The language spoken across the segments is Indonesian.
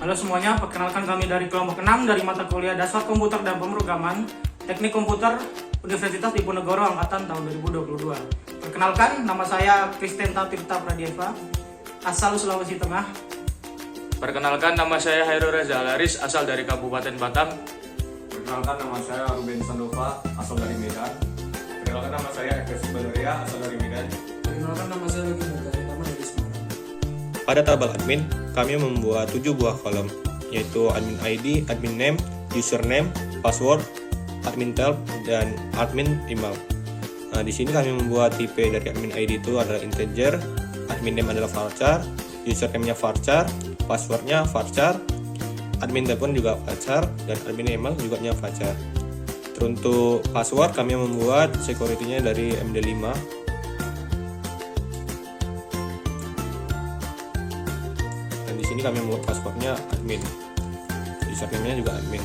Halo semuanya, perkenalkan kami dari kelompok 6 dari mata kuliah Dasar Komputer dan Pemrograman Teknik Komputer Universitas Diponegoro angkatan tahun 2022. Perkenalkan, nama saya Kristenta Tirta Pradieva, asal Sulawesi Tengah. Perkenalkan, nama saya Hairul Reza Alaris, asal dari Kabupaten Batam. Perkenalkan, nama saya Ruben Sandova, asal dari Medan. Perkenalkan, nama saya Ekes Baleria, asal dari Medan. Perkenalkan, nama saya Lucky Nugari, nama dari Semarang. Pada tabel admin, kami membuat 7 buah kolom, yaitu admin ID, admin name, username, password, admin tab, dan admin email. Nah, di sini kami membuat tipe dari admin ID itu adalah integer, admin name adalah varchar, username-nya varchar, passwordnya varchar, admin telepon juga varchar, dan admin email juga varchar. Untuk password kami membuat security-nya dari MD5. Dan di sini kami membuat passwordnya admin, username-nya juga admin.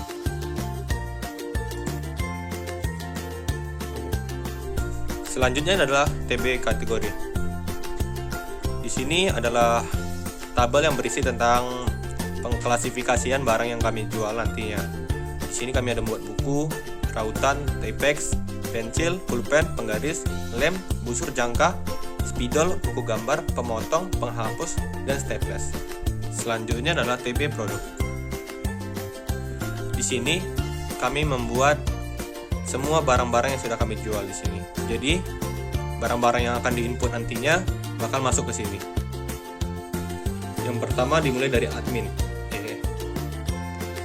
Selanjutnya adalah TB kategori. Di sini adalah tabel yang berisi tentang pengklasifikasian barang yang kami jual nantinya. Di sini kami ada membuat buku, rautan, tepex, pensil, pulpen, penggaris, lem, busur jangka, spidol, buku gambar, pemotong, penghapus, dan staples. Selanjutnya adalah TB produk. Di sini kami membuat semua barang-barang yang sudah kami jual di sini. Jadi barang-barang yang akan diinput nantinya bakal masuk ke sini. Yang pertama dimulai dari admin.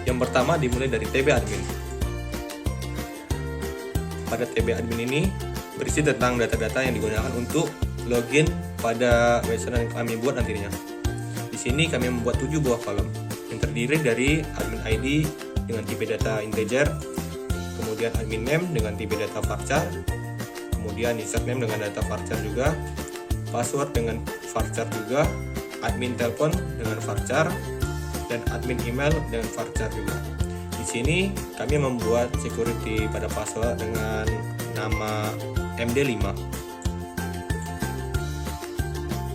Yang pertama dimulai dari TB admin. Pada TB admin ini berisi tentang data-data yang digunakan untuk login pada website yang kami buat nantinya. Di sini kami membuat 7 buah kolom yang terdiri dari admin ID dengan tipe data integer, kemudian admin name dengan tipe data varchar, kemudian username dengan data varchar juga, password dengan varchar juga, admin telepon dengan varchar, dan admin email dengan varchar juga. Di sini kami membuat security pada password dengan nama MD5.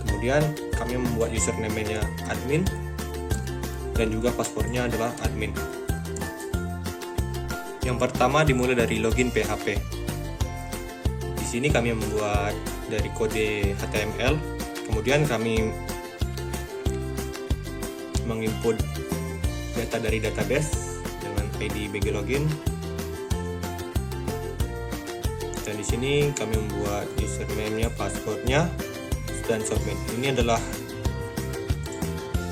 Kemudian kami membuat username-nya admin dan juga passwordnya adalah admin. Yang pertama dimulai dari login PHP. Di sini kami membuat dari kode HTML, kemudian kami menginput data dari database dengan ID BG login. Dan di sini kami membuat username-nya, passwordnya, dan submit. Ini adalah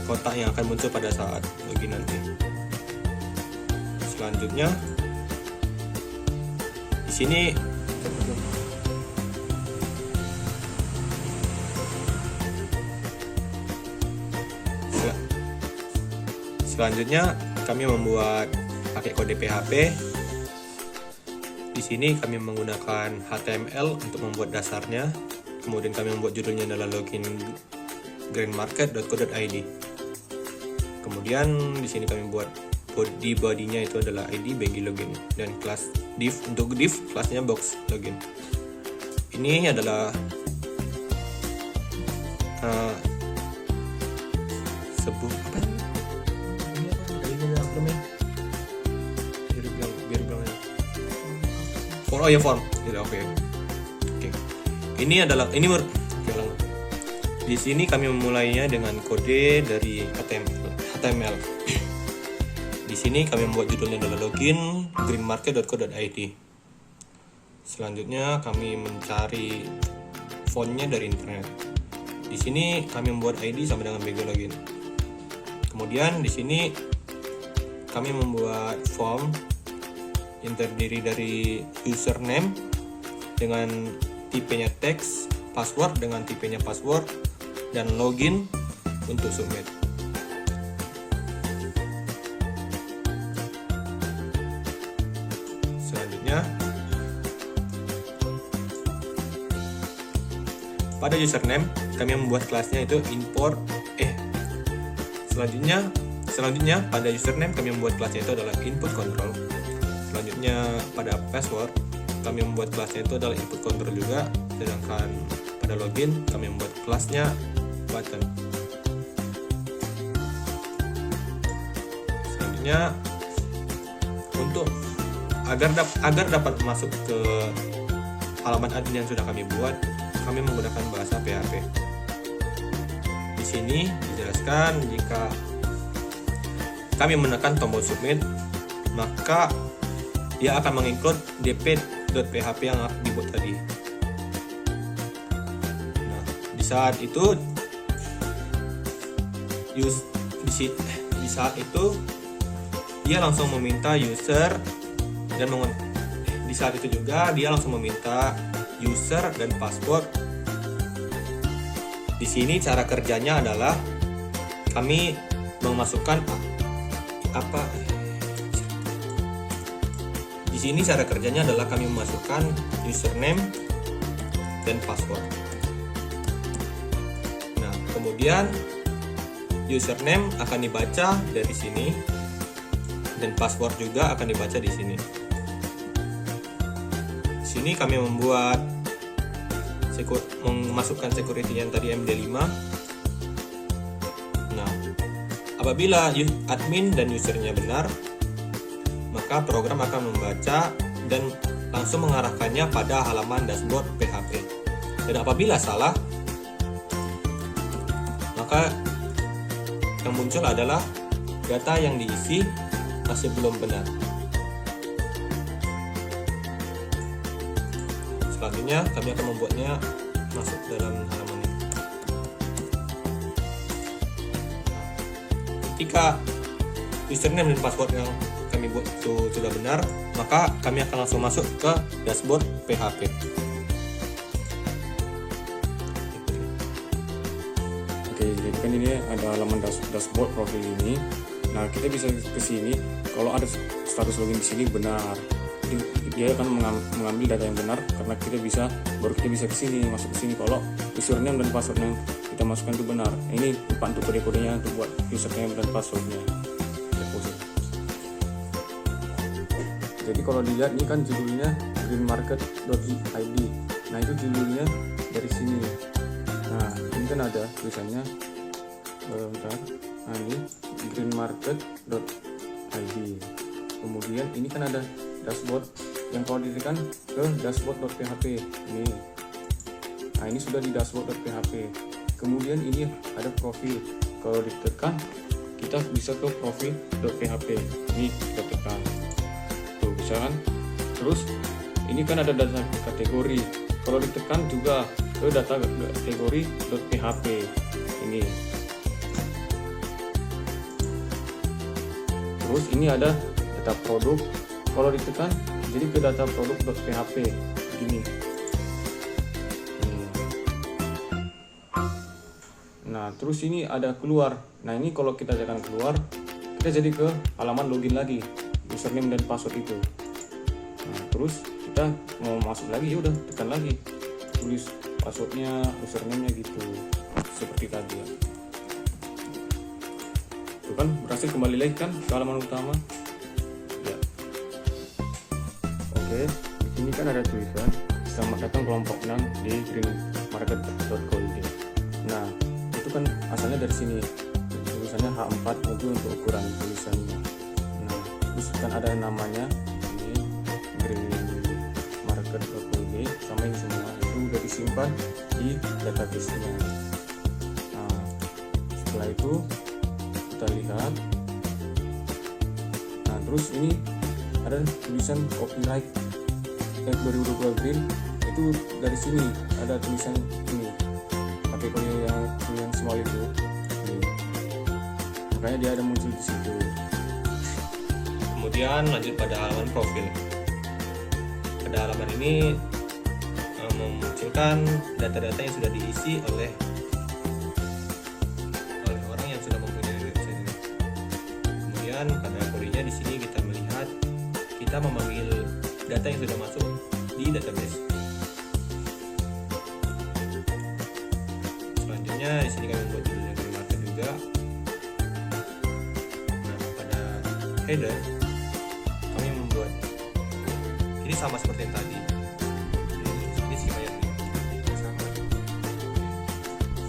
kotak yang akan muncul pada saat login nanti. Selanjutnya di sini selanjutnya kami membuat pakai kode PHP. Di sini kami menggunakan HTML untuk membuat dasarnya. Kemudian kami membuat judulnya adalah login grandmarket.co.id. Kemudian di sini kami buat body-nya itu adalah ID BG login dan kelas div, untuk div kelasnya box login. Ini adalah sebuah apa? Ini apa? Dari akronim. Biar bilang. Oh ya form. Gitu, oke. Ini adalah di sini kami memulainya dengan kode dari HTML. Di sini kami membuat judulnya adalah login greenmarket.co.id. Selanjutnya kami mencari fontnya dari internet. Di sini kami membuat ID sama dengan BG login. Kemudian di sini kami membuat form yang terdiri dari username dengan tipenya teks, password dengan tipenya password, dan login untuk submit. Selanjutnya pada username kami membuat kelasnya itu import selanjutnya pada username kami membuat kelasnya itu adalah input control. Selanjutnya pada password kami membuat kelasnya itu adalah input control juga, sedangkan pada login kami membuat kelasnya button. Selanjutnya untuk agar dapat masuk ke halaman admin yang sudah kami buat, kami menggunakan bahasa PHP. Di sini dijelaskan jika kami menekan tombol submit, maka dia akan menginclude dp.php yang dibuat tadi. Nah, di saat itu dia langsung meminta user dan di saat itu juga dia langsung meminta user dan password. Di sini cara kerjanya adalah kami memasukkan Di sini cara kerjanya adalah kami memasukkan username dan password. Nah, kemudian username akan dibaca dari sini dan password juga akan dibaca di sini. Di sini kami memasukkan security yang tadi MD5. Nah, apabila admin dan usernya benar, maka program akan membaca dan langsung mengarahkannya pada halaman dashboard PHP. Dan apabila salah, maka yang muncul adalah data yang diisi masih belum benar. Selanjutnya kami akan membuatnya masuk dalam halaman ini. Ketika username dan password yang kami buat itu sudah benar, maka kami akan langsung masuk ke dashboard PHP. Oke, jadi kan ini ada halaman dashboard profil ini. Nah, kita bisa ke sini. Kalau ada status login di sini benar, dia akan mengambil data yang benar karena kita bisa ke sini, masuk ke sini. Kalau username dan password yang kita masukkan itu benar. Ini untuk kode-kodenya untuk buat username dan passwordnya. Jadi kalau dilihat ini kan judulnya greenmarket.id. Nah, itu judulnya dari sini. Nah, ini kan ada tulisannya Nah, ini greenmarket.id. Kemudian ini kan ada dashboard yang kalau ditekan ke dashboard.php ini. Nah, ini sudah di dashboard.php. Kemudian ini ada profil. Kalau ditekan kita bisa ke profil.php. Ini kita tekan. Tuh, bisa kan? Terus ini kan ada data kategori. Kalau ditekan juga ke data kategori.php ini. Terus ini ada data produk. Kalau ditekan jadi ke data produk.php begini. Nah, terus ini ada keluar. Nah, ini kalau kita tekan keluar, kita jadi ke halaman login lagi, username dan password itu. Nah, terus kita mau masuk lagi, ya udah tekan lagi, tulis passwordnya, username-nya gitu, seperti tadi ya. Itu kan berhasil kembali lagi kan ke halaman utama. Ya. Oke, ini kan ada tulisan selamat datang kelompok 6 di greenmarket.co.id. Nah, itu kan asalnya dari sini. Tulisannya H4 itu untuk ukuran tulisannya. Nah, terus kan ada namanya ini greenmarket.co.id sama ini semua itu udah disimpan di database-nya. Nah, setelah itu kita lihat. Nah, terus ini ada tulisan copyright 2022 Green, itu dari sini ada tulisan ini pakai kode yang small itu ini. Makanya dia ada muncul di situ. Kemudian lanjut pada halaman profil. Pada halaman ini memunculkan data-data yang sudah diisi oleh orang yang sudah mempunyai website ini. Kemudian pada kodenya di sini kita melihat kita memanggil data yang sudah masuk di database. Selanjutnya di sini kami membuat judulnya Green Market juga. Nah, pada header kami membuat ini sama seperti yang tadi. Ini sih kayak ini sama.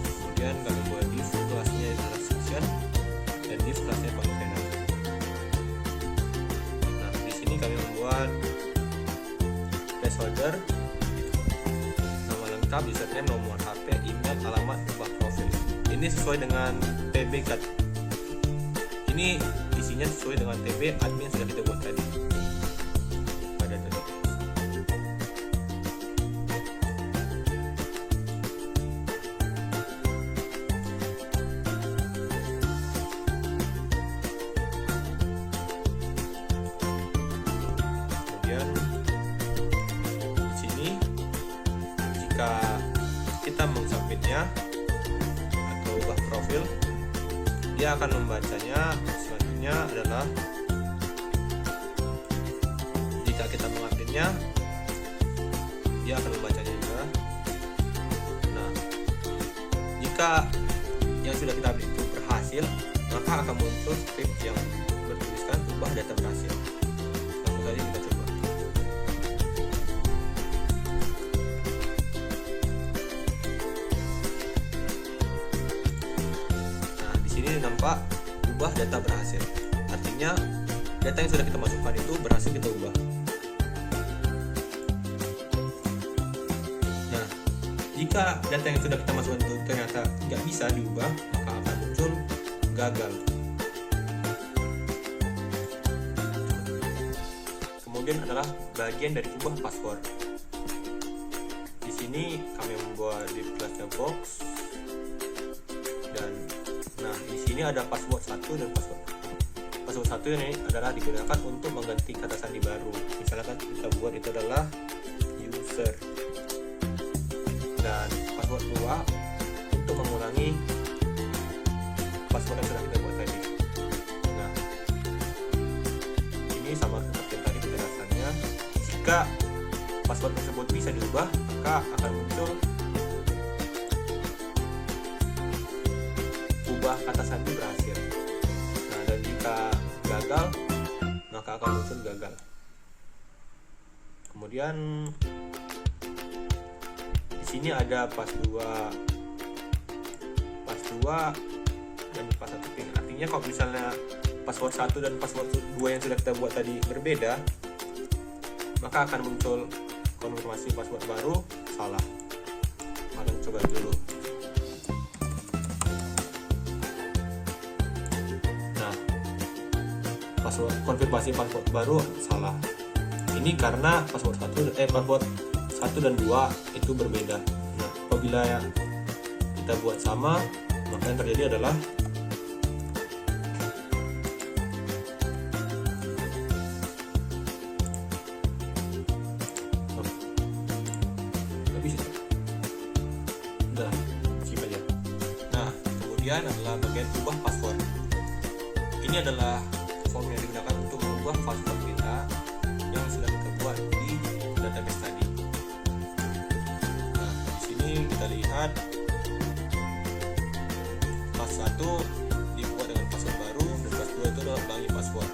Kemudian kami buat div kelasnya adalah section dan div kelasnya container. user, nama lengkap, username, nomor HP, email, alamat, ubah profil. Ini sesuai dengan TB kan. Ini isinya sesuai dengan TB admin sudah kita buat tadi. Pada tadi. Kemudian di sini jika kita mensubmitnya atau ubah profil, dia akan membacanya. Selanjutnya adalah jika kita mengupdate-nya, dia akan membacanya juga. Nah, jika yang sudah kita update itu berhasil, maka akan muncul script yang bertuliskan ubah data berhasil. Langsung saja kita coba. Nah, di sini nampak ubah data berhasil. Artinya data yang sudah kita masukkan itu berhasil kita ubah. Nah, jika data yang sudah kita masukkan itu ternyata nggak bisa diubah, maka akan muncul gagal. Kemudian adalah bagian dari ubah password. Di sini kami membuat div class box, dan nah di sini ada password 1 dan password 1 ini adalah digunakan untuk mengganti kata sandi baru. Misalkan kita buat itu adalah user, dan password 2 untuk mengulangi password yang sudah kita buat tadi. Nah, ini sama seperti yang tadi penjelasannya. Jika password tersebut bisa diubah, maka akan muncul ubah kata sandi berhasil. Nah, dan jika gagal, maka akan muncul gagal. Kemudian di sini ada pas 2 dan pas 1 pin. Artinya kalau misalnya password 1 dan password 2 yang sudah kita buat tadi berbeda, maka akan muncul konfirmasi password baru salah. Maka coba dulu. Nah, konfirmasi password baru salah. Ini karena password 1 dan 2 itu berbeda. Nah, apabila kita buat sama, maka yang terjadi adalah skip aja. Nah, kemudian adalah bagian ubah password. Ini adalah form yang digunakan untuk mengubah password kita yang sudah kita buat di database tadi. Nah, di sini kita lihat pas 1 dibuat dengan password baru, dan pas 2 itu adalah ulangi password.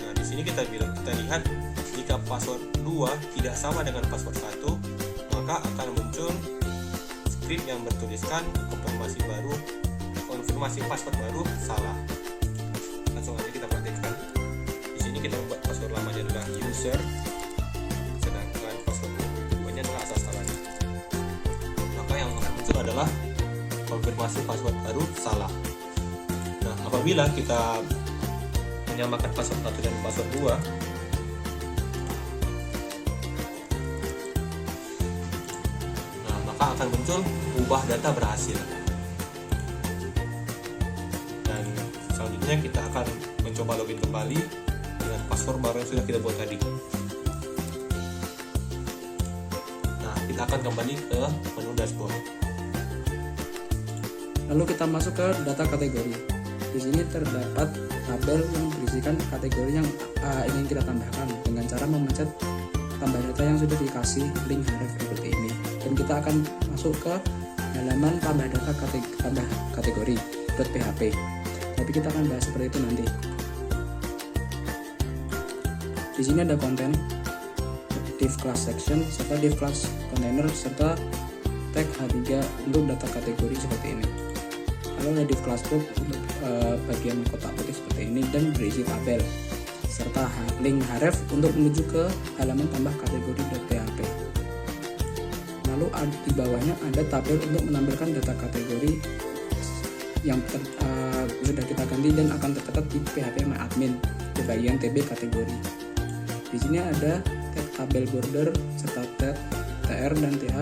Nah, di sini kita lihat jika password 2 tidak sama dengan password 1, maka akan muncul script yang bertuliskan konfirmasi password baru salah. Langsung aja kita praktekkan. Di sini kita membuat password lamanya adalah user, sedangkan password keduanya adalah asal salahnya. Maka yang akan muncul adalah konfirmasi password baru salah. Nah, apabila kita menyamakan password 1 dan password 2, akan muncul ubah data berhasil. Dan selanjutnya kita akan mencoba login kembali dengan password baru yang sudah kita buat tadi. Nah, kita akan kembali ke menu dashboard. Lalu kita masuk ke data kategori. Di sini terdapat tabel yang berisikan kategori yang ingin kita tambahkan dengan cara memencet tambah data yang sudah dikasih link href seperti ini. Dan kita akan masuk ke halaman tambah data kategori .php. Tapi kita akan bahas seperti itu nanti. Di sini ada konten, div class section, serta div class container, serta tag H3 untuk data kategori seperti ini. Lalu ada div class book untuk bagian kotak putih seperti ini dan berisi tabel serta link href untuk menuju ke halaman tambah kategori .php. Lalu di bawahnya ada tabel untuk menampilkan data kategori yang sudah kita ganti dan akan tercatat di phpMyAdmin di bagian TB kategori. Di sini ada tabel border serta TR dan TH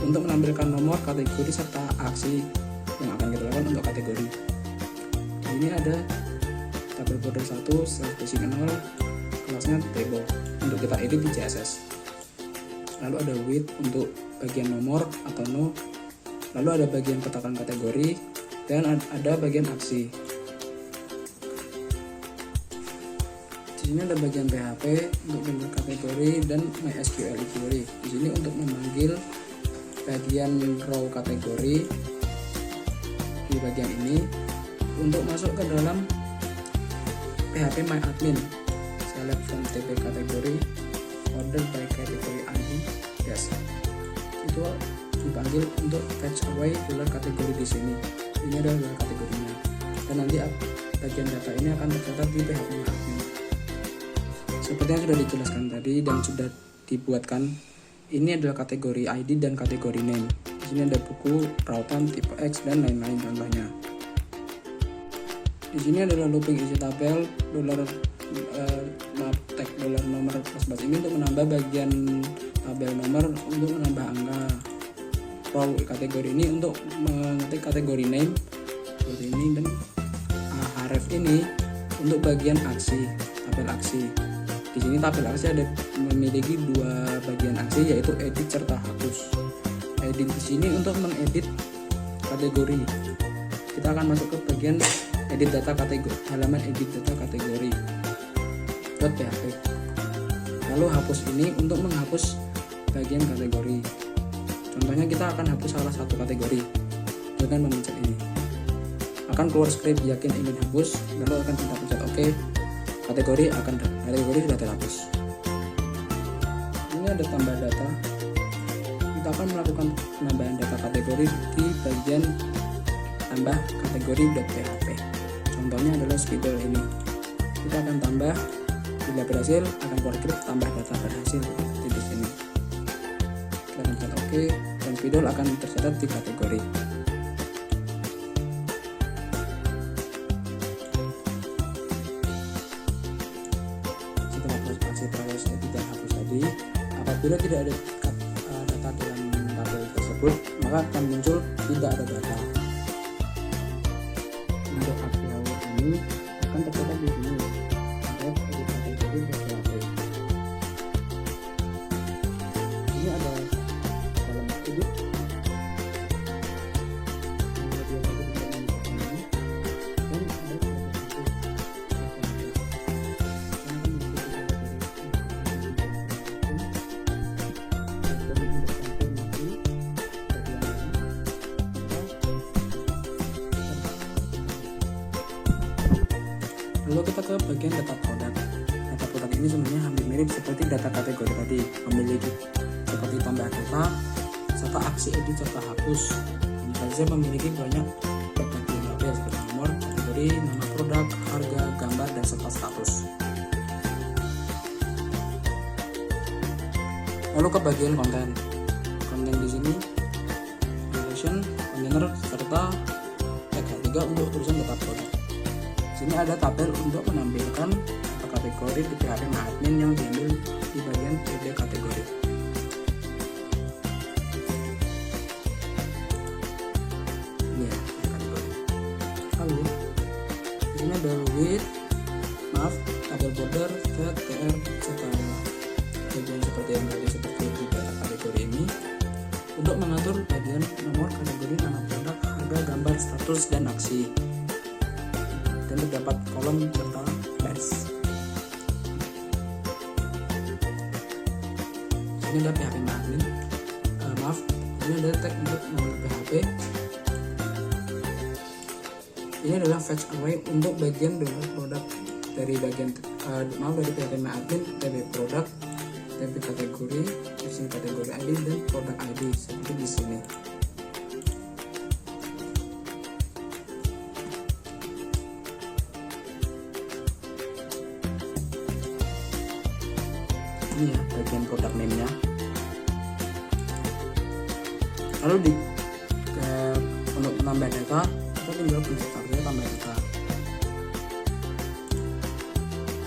untuk menampilkan nomor kategori serta aksi yang akan kita lakukan untuk kategori. Di sini ada tabel border 1 basic 0 kelasnya table untuk kita edit di CSS. Lalu ada width untuk bagian nomor atau no. Lalu ada bagian kotakan kategori dan ada bagian aksi. Di sini ada bagian PHP untuk bentuk kategori dan MySQL query. Di sini untuk memanggil bagian row kategori di bagian ini untuk masuk ke dalam phpMyAdmin. Select from TB kategori, order by category ID. Yes. Itu dipanggil untuk fetch away gelar kategori di sini. Ini adalah gelar kategorinya. Dan nanti bagian data ini akan tercatat di phpMyAdmin. Seperti yang sudah dijelaskan tadi dan sudah dibuatkan, ini adalah kategori ID dan kategori name. Di sini ada buku, rautan, tipe X dan lain-lain contohnya. Di sini adalah looping isi tabel, tag $nomor plus ini untuk menambah bagian tabel nomor untuk menambah angka. Row kategori ini untuk mengetik kategori name seperti ini dan href ini untuk bagian aksi, tabel aksi. Di sini tabel aksi ada memiliki dua bagian aksi yaitu edit serta hapus. Edit di sini untuk mengedit kategori. Kita akan masuk ke bagian edit data kategori, halaman edit data kategori .php. Lalu hapus ini untuk menghapus bagian kategori. Contohnya kita akan hapus salah satu kategori dengan memencet ini. Akan keluar script yakin ingin hapus, lalu akan kita pencet OK. Kategori sudah terhapus. Ini ada tambah data. Kita akan melakukan penambahan data kategori di bagian tambah kategori .php. Contohnya adalah spidol ini. Kita akan tambah, bila berhasil akan keluar script tambah data berhasil di sini. Kita akan pencet OK dan spidol akan tercatat di kategori. Proses edit dan hapus tadi, apabila tidak ada data dalam tabel tersebut, maka akan muncul tidak ada data. Untuk upload ini akan tercatat di sini. Ini ada dalam edit. Lalu kita ke bagian data produk. Data produk ini sebenarnya hampir mirip seperti data kategori tadi, memiliki seperti tambah data, serta aksi edit serta hapus. Tentu saja memiliki banyak bagian tabel seperti nomor, kategori, nama produk, harga, gambar, dan serta status. Lalu ke bagian konten. Konten di sini relation, container, serta tag H3 untuk tulisan data produk. Sini ada tabel untuk menampilkan kategori di phpMyAdmin yang diambil di bagian TB kategori. Ini ya kategori. Lalu di sini ada width, tabel border, TR, serta bagian seperti yang tadi seperti di data kategori ini untuk mengatur bagian nomor kategori, nama produk, harga, gambar, status, dan aksi. Dan terdapat kolom serta bash. Ini ada phpMyAdmin. Ini ada tag untuk nomor PHP. Ini adalah fetch array untuk bagian produk dari bagian dari phpMyAdmin, TB produk, TB kategori, using kategori ID dan produk ID seperti di sini. ini ya, bagian produk name-nya. Lalu untuk menambah data, kita tinggal pencet saja tambah data.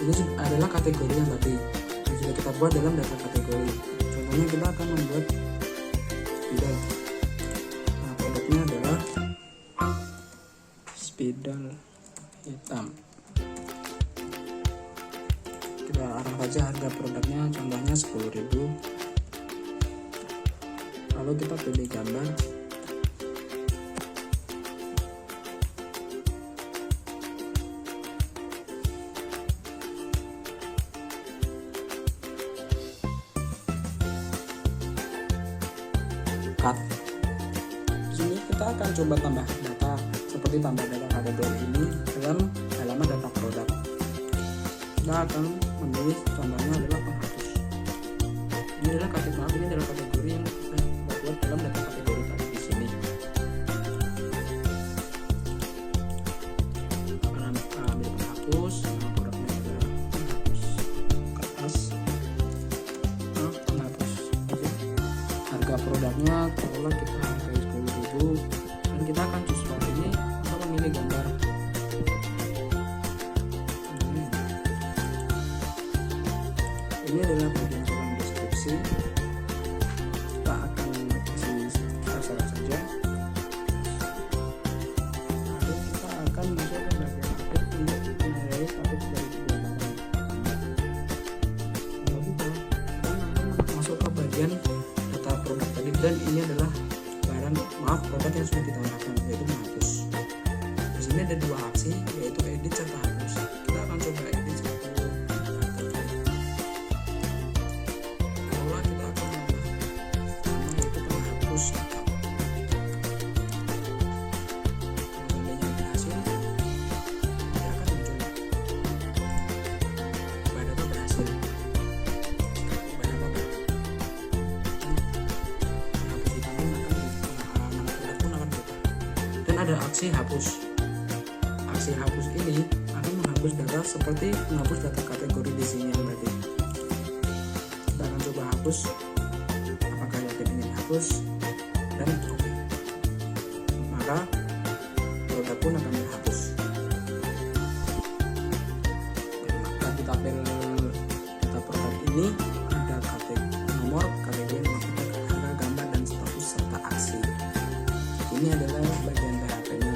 Ini adalah kategori yang tadi yang sudah kita buat dalam data kategori. Contohnya kita akan membuat spidol. Nah, produknya adalah spidol hitam. Kita arah saja harga produknya, contohnya 10.000. Lalu kita pilih gambar. Cut. Di sini kita akan coba tambah data, seperti tambah data kategori ini dalam halaman data produk. Kita akan memilih contohnya adalah penghapus. Ini adalah kategori yang kita buat dalam data kategori tadi di sini. Akan ambil penghapus, nama produknya adalah penghapus kertas. Nah, penghapus aja. Harga produknya taruhlah kita hargai 10.000, dan kita akan choose file ini untuk memilih gambar. Ini adalah bagian kolom deskripsi. Kita akan kasih terserah saja. Lalu kita akan masuk ke bagian update untuk menilai status dari sebuah barang. Kalau kita akan masuk ke bagian data produk tadi, dan ini adalah produk yang sudah kita harapkan, yaitu menghapus. Di sini ada dua aksi, yaitu edit serta hapus. Kita akan coba edit satu. Kalau kita akan yaitu penghapus data. Seandainya berhasil, kita akan muncul ubah data berhasil. Ubah data berhasil. Dan ada aksi hapus. Aksi hapus ini akan menghapus data seperti menghapus data kategori di sini yang tadi. Kita akan coba hapus. Apakah yakin ingin hapus? Dan oke. Maka produk pun akan dihapus. Maka kita pilih data produk ini ada nomor, kategori, harga, gambar, dan status serta aksi. Ini adalah bagian PHP-nya.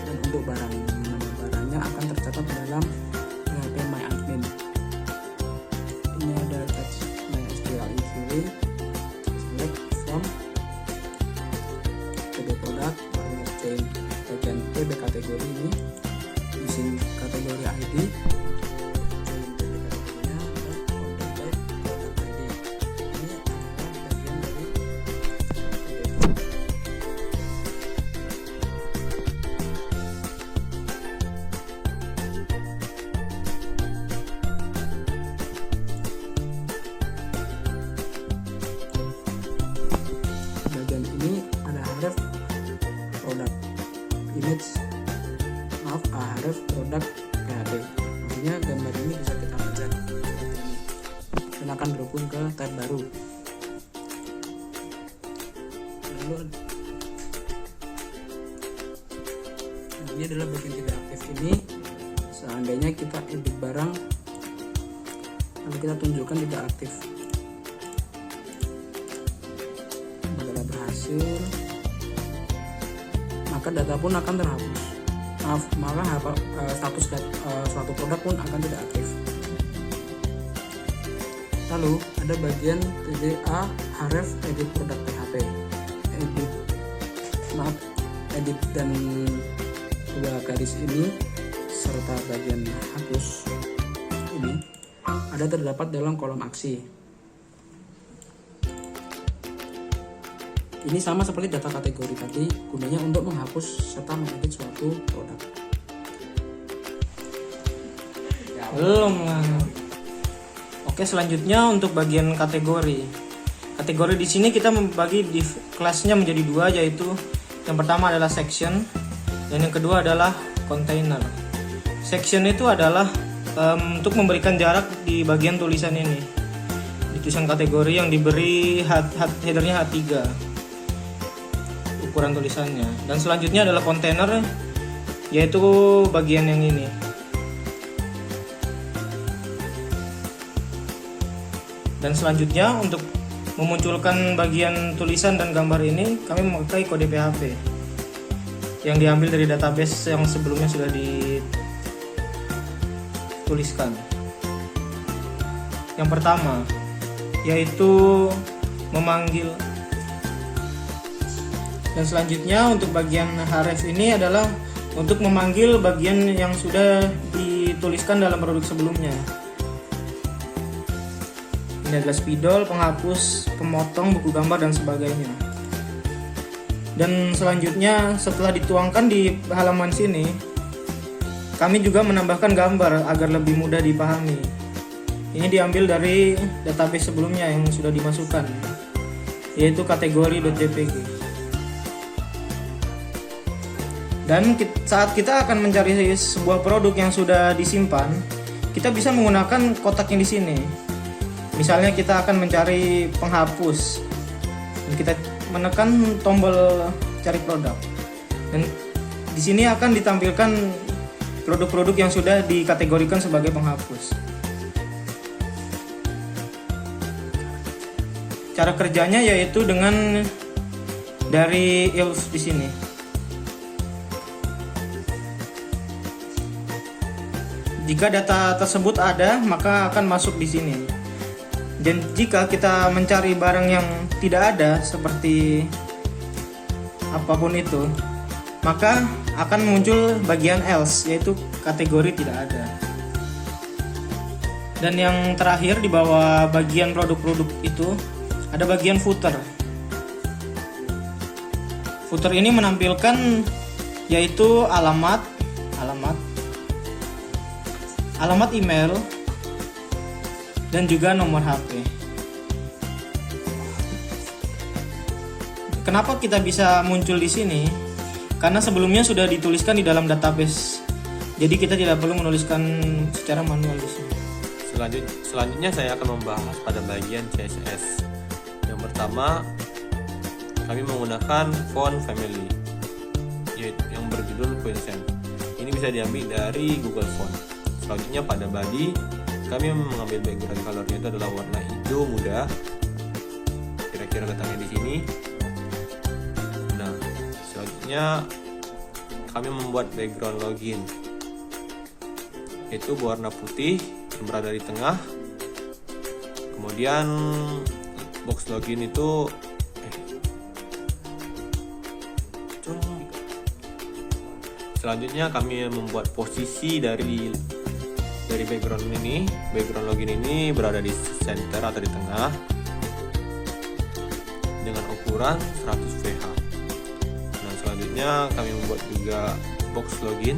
Dan untuk barangnya akan tercatat dalam PHP MyAdmin. Ini ada text MySQL query, select from, PB produk, lalu chain bagian PB kategori ini, using kategori ID, chain PB kategorinya, dan order by product ID. Ini adalah bagian dari bagian ini ada href produk image, href produk PHP. Maksudnya gambar ini bisa kita pencet seperti ini dan akan berhubung ke tab baru. Lalu ini adalah bagian tidak aktif ini. Seandainya kita edit barang lalu kita tunjukkan tidak aktif, maka data pun akan terhapus. Maka status suatu produk pun akan tidak aktif. Lalu ada bagian TDA href edit produk PHP. Edit dan dua garis ini serta bagian hapus ini ada terdapat dalam kolom aksi. Ini sama seperti data kategori tadi, gunanya untuk menghapus serta mengedit suatu produk. Belum lah. Oke, selanjutnya untuk bagian kategori. Kategori di sini kita membagi kelasnya menjadi dua, yaitu yang pertama adalah section dan yang kedua adalah container. Section itu adalah untuk memberikan jarak di bagian tulisan ini, di tulisan kategori yang diberi headernya H3 ukuran tulisannya. Dan selanjutnya adalah kontainer, yaitu bagian yang ini. Dan selanjutnya untuk memunculkan bagian tulisan dan gambar ini, kami memakai kode PHP yang diambil dari database yang sebelumnya sudah dituliskan. Yang pertama yaitu memanggil, dan selanjutnya untuk bagian href ini adalah untuk memanggil bagian yang sudah dituliskan dalam produk sebelumnya. Ini adalah spidol, penghapus, pemotong, buku gambar, dan sebagainya. Dan selanjutnya setelah dituangkan di halaman sini, kami juga menambahkan gambar agar lebih mudah dipahami. Ini diambil dari database sebelumnya yang sudah dimasukkan, yaitu kategori.jpg. Dan saat kita akan mencari sebuah produk yang sudah disimpan, kita bisa menggunakan kotak yang di sini. Misalnya kita akan mencari penghapus, dan kita menekan tombol cari produk, dan di sini akan ditampilkan produk-produk yang sudah dikategorikan sebagai penghapus. Cara kerjanya yaitu dengan dari else di sini. Jika data tersebut ada, maka akan masuk di sini. Dan jika kita mencari barang yang tidak ada seperti apapun itu, maka akan muncul bagian else, yaitu kategori tidak ada. Dan yang terakhir di bawah bagian produk-produk itu ada bagian footer. Footer ini menampilkan yaitu alamat email, dan juga nomor HP. Kenapa kita bisa muncul di sini? Karena sebelumnya sudah dituliskan di dalam database. Jadi kita tidak perlu menuliskan secara manual di sini. Selanjutnya saya akan membahas pada bagian CSS. Yang pertama, kami menggunakan font family yang berjudul Quinsand. Ini bisa diambil dari Google Font. Selanjutnya pada body, kami mengambil background colornya itu adalah warna hijau muda, kira-kira letaknya di sini. Nah, selanjutnya kami membuat background login, itu berwarna putih yang berada di tengah. Kemudian box login itu selanjutnya kami membuat posisi dari background ini. Background login ini berada di center atau di tengah dengan ukuran 100 VH. Nah, selanjutnya kami membuat juga box login.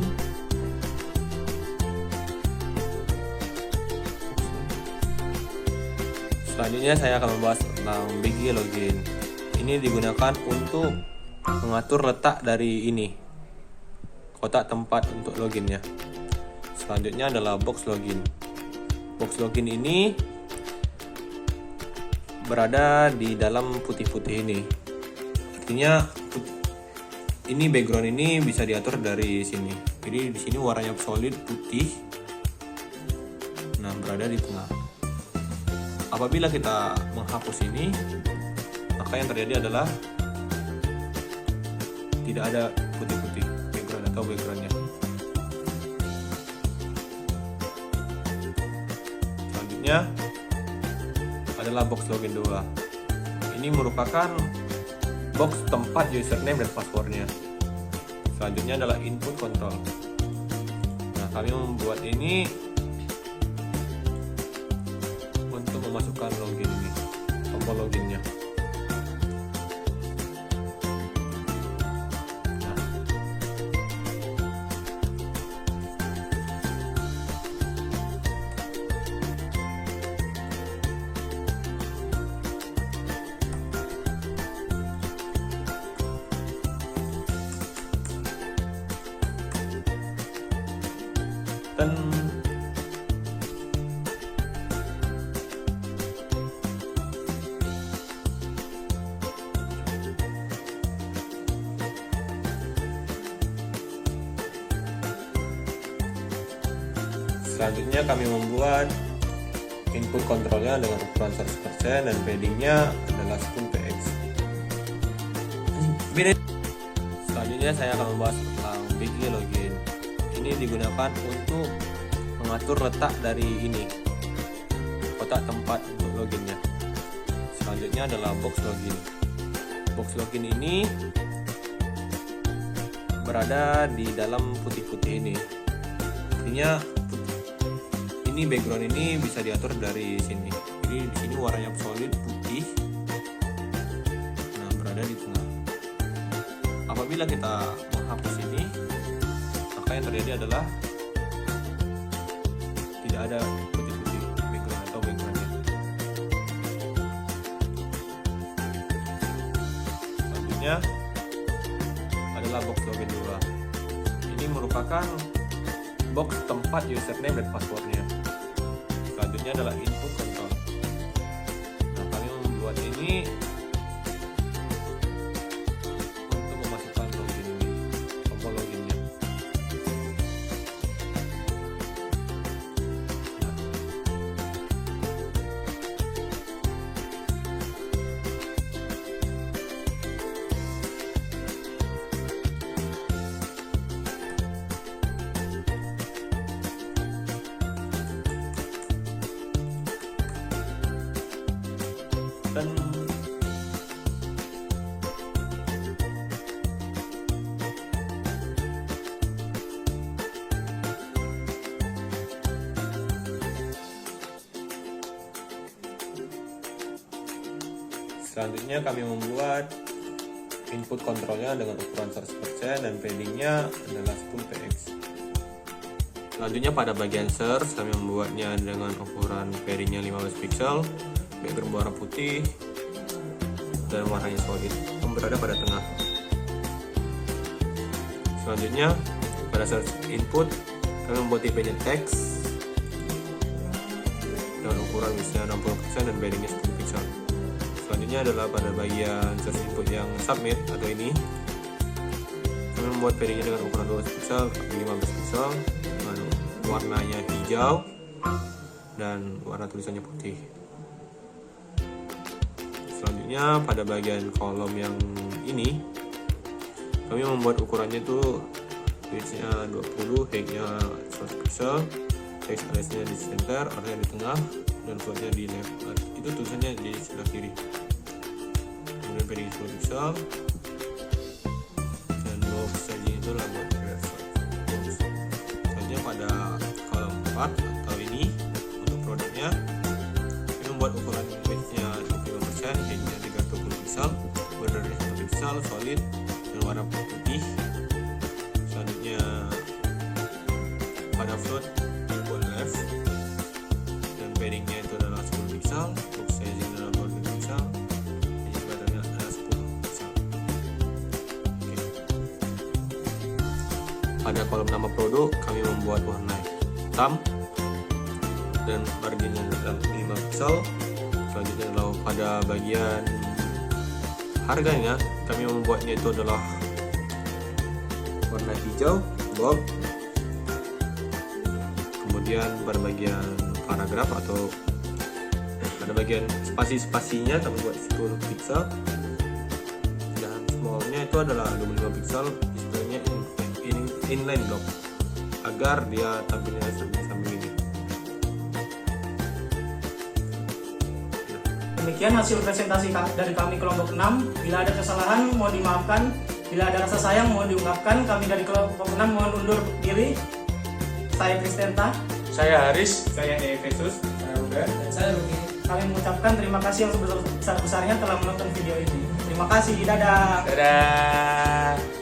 Selanjutnya saya akan membahas tentang BG login. Ini digunakan untuk mengatur letak dari ini, kotak tempat untuk loginnya. Selanjutnya adalah box login. Box login ini berada di dalam putih-putih ini. Artinya ini background ini bisa diatur dari sini. Jadi di sini warnanya solid putih. Nah, berada di tengah. Apabila kita menghapus ini, maka yang terjadi adalah tidak ada putih-putih background atau backgroundnya. Selanjutnya adalah box login 2. Ini merupakan box tempat username dan passwordnya. Selanjutnya adalah input control. Nah, kami membuat ini untuk memasukkan login ini, tombol loginnya. Dan Selanjutnya kami membuat input kontrolnya dengan ukuran 100% dan paddingnya adalah 10 px. Selanjutnya saya akan membahas tentang Bigly Login. Ini digunakan untuk mengatur letak dari ini, kotak tempat untuk loginnya. Selanjutnya adalah box login. Box login ini berada di dalam putih-putih ini. Artinya ini background ini bisa diatur dari sini. Jadi di sini warnanya solid putih. Nah, berada di tengah. Apabila kita menghapus ini, maka yang terjadi adalah tidak ada putih-putih background atau backgroundnya. Selanjutnya adalah box login 2. Ini merupakan box tempat username dan passwordnya. Selanjutnya adalah input control. Nah, kami membuat ini untuk memasukkan login ini, tombol loginnya. Dan selanjutnya kami membuat input kontrolnya dengan ukuran 100% dan paddingnya adalah 10 px. Selanjutnya pada bagian source kami membuatnya dengan ukuran paddingnya 15 pixel, background warna putih dan warnanya solid yang berada pada tengah. Selanjutnya pada search input kami membuat tipenya teks dengan ukuran misalnya 60% dan paddingnya 10 pixel. Selanjutnya adalah pada bagian search input yang submit atau ini, kami membuat paddingnya dengan ukuran 12 pixel atau 15 pixel dengan warnanya hijau dan warna tulisannya putih. Selanjutnya pada bagian kolom yang ini kami membuat ukurannya itu width-nya 20, height-nya 100 pixel, text aliasnya di center, area di tengah, dan float-nya di left. Itu tulisannya di sebelah kiri. Kemudian padding 10 pixel dan box saja itu adalah buat reverse. Selanjutnya pada kolom 4 atau ini untuk produknya kami membuat ukuran width-nya 25%, height-nya 30 pixel, bordernya 1 pixel, solid dan warna putih. Selanjutnya pada float equal left dan paddingnya itu adalah 10 pixel, box size adalah 20 pixel, dan juga adalah 10 pixel. Oke. Pada kolom nama produk kami membuat warna hitam dan marginnya adalah 5 pixel. Selanjutnya adalah pada bagian harganya kami membuatnya itu adalah warna hijau bold. Kemudian pada bagian paragraf atau pada bagian spasi-spasinya kami buat 10 pixel dan smallnya itu adalah 25 pixel, istilahnya inline block agar dia tampilnya sambil ini. Demikian hasil presentasi dari kami kelompok 6. Bila ada kesalahan mohon dimaafkan. Bila ada rasa sayang mohon diungkapkan. Kami dari kelompok 6 mohon undur diri. Saya Kristenta. Saya Haris. Saya Efesus. Saya Ruben. Dan saya Ruki. Kami mengucapkan terima kasih yang sebesar-besarnya telah menonton video ini. Terima kasih. Dadah. Dadah.